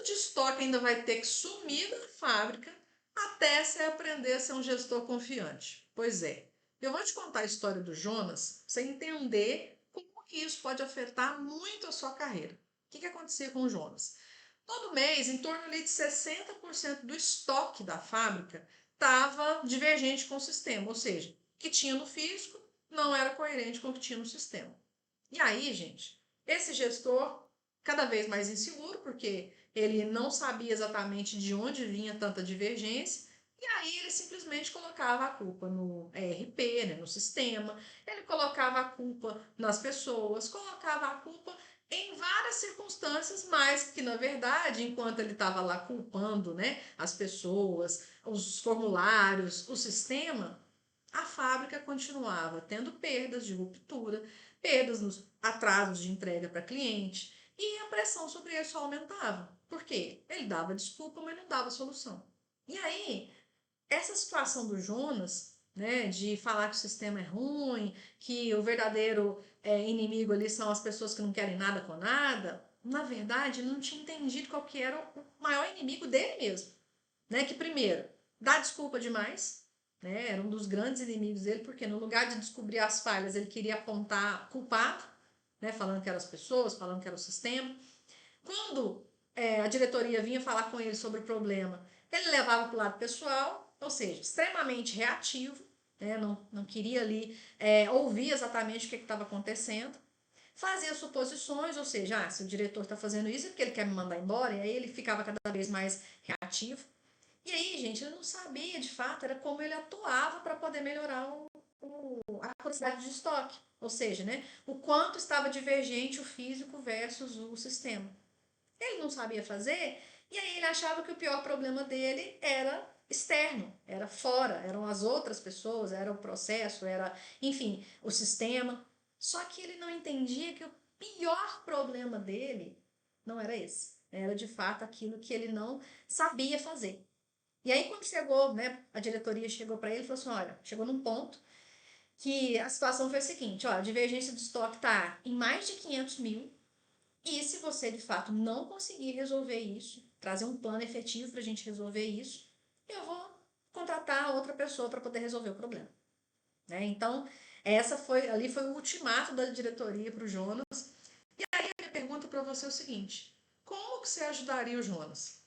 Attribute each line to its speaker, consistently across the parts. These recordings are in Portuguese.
Speaker 1: de estoque ainda vai ter que sumir da fábrica até você aprender a ser um gestor confiante? Pois é, eu vou te contar a história do Jonas para você entender como que isso pode afetar muito a sua carreira. O que acontecia com o Jonas? Todo mês, em torno ali de 60% do estoque da fábrica estava divergente com o sistema, ou seja, o que tinha no físico não era coerente com o que tinha no sistema. E aí, gente, esse gestor, cada vez mais inseguro, porque ele não sabia exatamente de onde vinha tanta divergência, e aí ele simplesmente colocava a culpa no ERP, né, no sistema, ele colocava a culpa nas pessoas, colocava a culpa em várias circunstâncias, mas que na verdade, enquanto ele estava lá culpando, né, as pessoas, os formulários, o sistema, a fábrica continuava tendo perdas de ruptura, perdas nos atrasos de entrega para cliente, e a pressão sobre ele só aumentava. Por quê? Ele dava desculpa, mas não dava solução. E aí, essa situação do Jonas, né, de falar que o sistema é ruim, que o verdadeiro inimigo ali são as pessoas que não querem nada com nada, na verdade, ele não tinha entendido qual que era o maior inimigo dele mesmo. Né? Que primeiro, dá desculpa demais, né? Era um dos grandes inimigos dele, porque no lugar de descobrir as falhas, ele queria apontar culpado, né? Falando que eram as pessoas, falando que era o sistema. Quando a diretoria vinha falar com ele sobre o problema, ele levava para o lado pessoal, ou seja, extremamente reativo, né? Não queria ali ouvir exatamente o que estava acontecendo. Fazia suposições, ou seja, se o diretor está fazendo isso é porque ele quer me mandar embora, e aí ele ficava cada vez mais reativo. E aí, gente, ele não sabia de fato, era como ele atuava para poder melhorar a quantidade de estoque. Ou seja, né, o quanto estava divergente o físico versus o sistema. Ele não sabia fazer, e aí ele achava que o pior problema dele era externo, era fora, eram as outras pessoas, era o processo, era, enfim, o sistema. Só que ele não entendia que o pior problema dele não era esse. Era de fato aquilo que ele não sabia fazer. E aí, quando chegou, né, a diretoria chegou para ele e falou assim: olha, chegou num ponto que a situação foi a seguinte: ó, a divergência do estoque está em mais de 500 mil, e se você de fato não conseguir resolver isso, trazer um plano efetivo para a gente resolver isso, eu vou contratar outra pessoa para poder resolver o problema. Né? Então, ali foi o ultimato da diretoria para o Jonas. E aí a minha pergunta para você é o seguinte: como que você ajudaria o Jonas?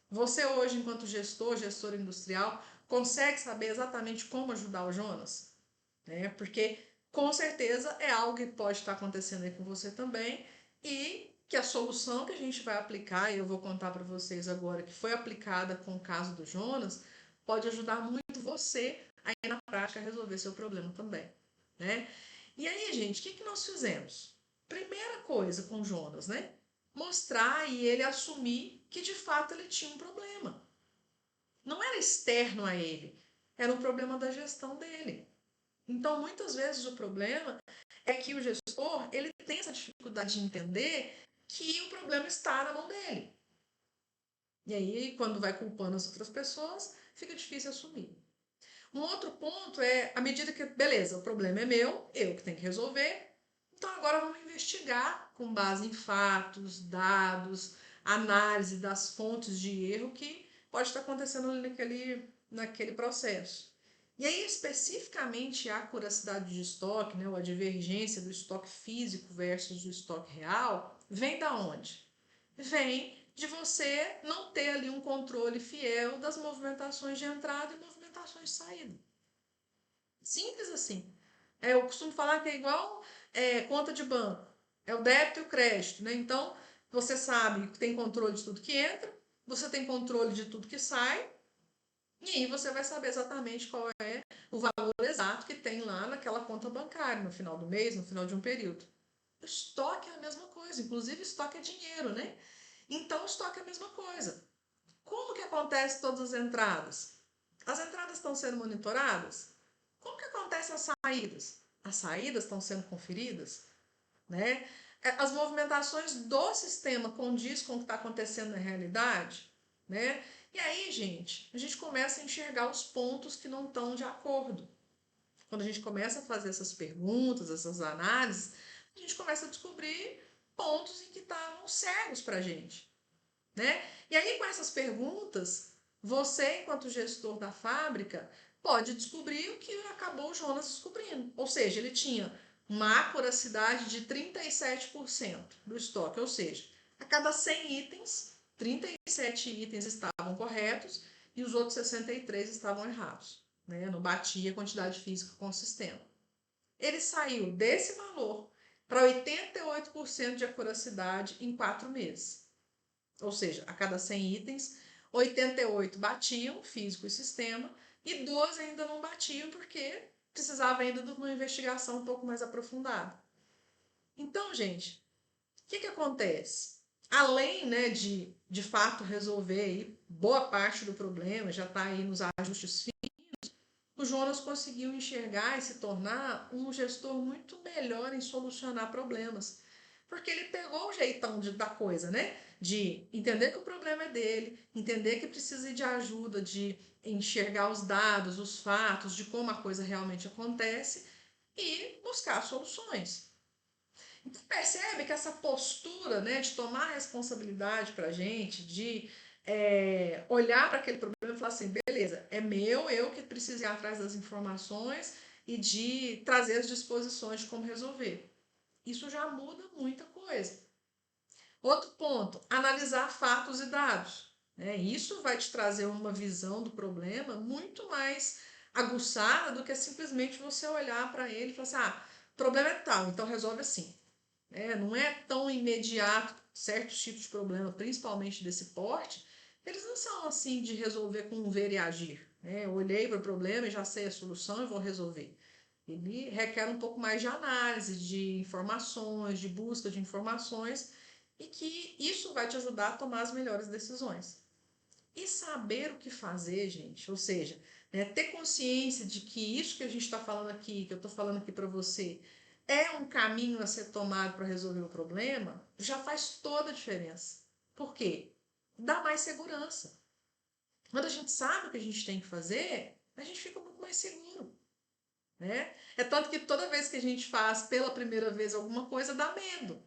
Speaker 1: Você hoje, enquanto gestor industrial, consegue saber exatamente como ajudar o Jonas? Né? Porque com certeza é algo que pode estar acontecendo aí com você também, e que a solução que a gente vai aplicar, e eu vou contar para vocês agora, que foi aplicada com o caso do Jonas, pode ajudar muito você aí na prática a resolver seu problema também. Né? E aí, gente, o que nós fizemos? Primeira coisa com o Jonas, né? Mostrar e ele assumir que de fato ele tinha um problema. Não era externo a ele, era um problema da gestão dele. Então, muitas vezes o problema é que o gestor ele tem essa dificuldade de entender que o problema está na mão dele. E aí, quando vai culpando as outras pessoas, fica difícil assumir. Um outro ponto é, à medida que, beleza, o problema é meu, eu que tenho que resolver, então agora vamos investigar com base em fatos, dados, análise das fontes de erro que pode estar acontecendo naquele processo. E aí, especificamente, a acuracidade de estoque, né, ou a divergência do estoque físico versus o estoque real, vem da onde? Vem de você não ter ali um controle fiel das movimentações de entrada e movimentações de saída. Simples assim. Eu costumo falar que é igual conta de banco. É o débito e o crédito, né? Então, você sabe que tem controle de tudo que entra, você tem controle de tudo que sai, e aí você vai saber exatamente qual é o valor exato que tem lá naquela conta bancária, no final do mês, no final de um período. O estoque é a mesma coisa, inclusive estoque é dinheiro, né? Então, o estoque é a mesma coisa. Como que acontece todas as entradas? As entradas estão sendo monitoradas? Como que acontecem as saídas? As saídas estão sendo conferidas? Né? As movimentações do sistema condiz com o que está acontecendo na realidade? Né? E aí, gente, a gente começa a enxergar os pontos que não estão de acordo. Quando a gente começa a fazer essas perguntas, essas análises, a gente começa a descobrir pontos em que estavam cegos para a gente. Né? E aí, com essas perguntas, você, enquanto gestor da fábrica, pode descobrir o que acabou o Jonas descobrindo. Ou seja, ele tinha uma acuracidade de 37% do estoque, ou seja, a cada 100 itens, 37 itens estavam corretos e os outros 63 estavam errados. Né? Não batia a quantidade física com o sistema. Ele saiu desse valor para 88% de acuracidade em 4 meses. Ou seja, a cada 100 itens, 88 batiam, físico e sistema, e 12 ainda não batiam porque precisava ainda de uma investigação um pouco mais aprofundada. Então, gente, o que acontece? Além, né, de fato resolver aí boa parte do problema, já está aí nos ajustes finos, o Jonas conseguiu enxergar e se tornar um gestor muito melhor em solucionar problemas. Porque ele pegou o jeitão da coisa, né? De entender que o problema é dele, entender que precisa de ajuda, de enxergar os dados, os fatos, de como a coisa realmente acontece e buscar soluções. Então percebe que essa postura, né, de tomar responsabilidade para a gente, de olhar para aquele problema e falar assim, beleza, é meu, eu que preciso ir atrás das informações e de trazer as disposições de como resolver. Isso já muda muita coisa. Outro ponto, analisar fatos e dados. Né? Isso vai te trazer uma visão do problema muito mais aguçada do que simplesmente você olhar para ele e falar assim, ah, o problema é tal, então resolve assim. Não é tão imediato certos tipos de problema, principalmente desse porte, eles não são assim de resolver com um ver e agir. Eu olhei para o problema e já sei a solução e vou resolver. Ele requer um pouco mais de análise, de informações, de busca de informações, e que isso vai te ajudar a tomar as melhores decisões. E saber o que fazer, gente, ou seja, né, ter consciência de que isso que a gente está falando aqui, que eu estou falando aqui para você, é um caminho a ser tomado para resolver o problema, já faz toda a diferença. Por quê? Dá mais segurança. Quando a gente sabe o que a gente tem que fazer, a gente fica muito mais seguro. Né? É tanto que toda vez que a gente faz pela primeira vez alguma coisa, dá medo,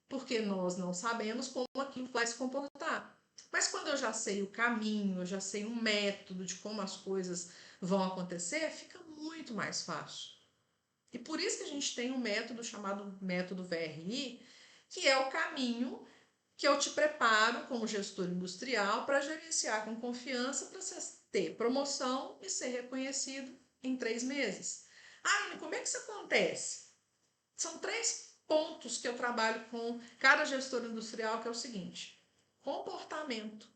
Speaker 1: porque nós não sabemos como aquilo vai se comportar. Mas quando eu já sei o caminho, eu já sei o método de como as coisas vão acontecer, fica muito mais fácil. E por isso que a gente tem um método chamado método VRI, que é o caminho que eu te preparo como gestor industrial para gerenciar com confiança para você ter promoção e ser reconhecido em 3 meses. Ah, como é que isso acontece? São 3 pontos que eu trabalho com cada gestor industrial, que é o seguinte: comportamento,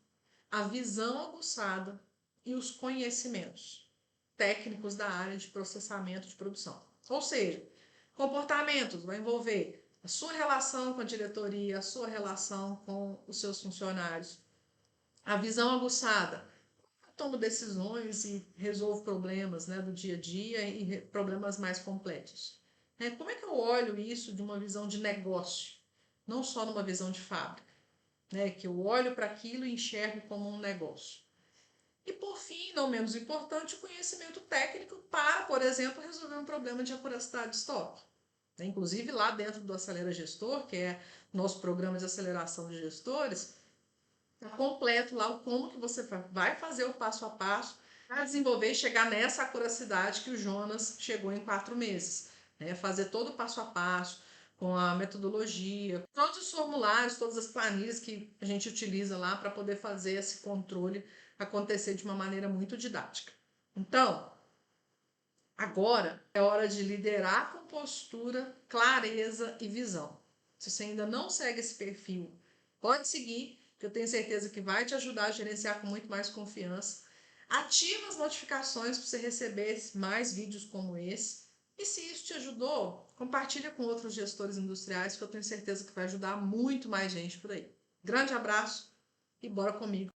Speaker 1: a visão aguçada e os conhecimentos técnicos da área de processamento de produção. Ou seja, comportamentos vai envolver a sua relação com a diretoria, a sua relação com os seus funcionários. A visão aguçada, eu tomo decisões e resolvo problemas, né, do dia a dia e problemas mais complexos. Como é que eu olho isso de uma visão de negócio, não só numa visão de fábrica? Que eu olho para aquilo e enxergo como um negócio. E por fim, não menos importante, o conhecimento técnico para, por exemplo, resolver um problema de acuracidade de estoque. Inclusive lá dentro do Acelera Gestor, que é nosso programa de aceleração de gestores, está completo lá o como que você vai fazer o passo a passo para desenvolver e chegar nessa acuracidade que o Jonas chegou em 4 meses. Fazer todo o passo a passo, com a metodologia, todos os formulários, todas as planilhas que a gente utiliza lá para poder fazer esse controle acontecer de uma maneira muito didática. Então, agora é hora de liderar com postura, clareza e visão. Se você ainda não segue esse perfil, pode seguir, que eu tenho certeza que vai te ajudar a gerenciar com muito mais confiança. Ativa as notificações para você receber mais vídeos como esse. E se isso te ajudou, compartilha com outros gestores industriais, que eu tenho certeza que vai ajudar muito mais gente por aí. Grande abraço e bora comigo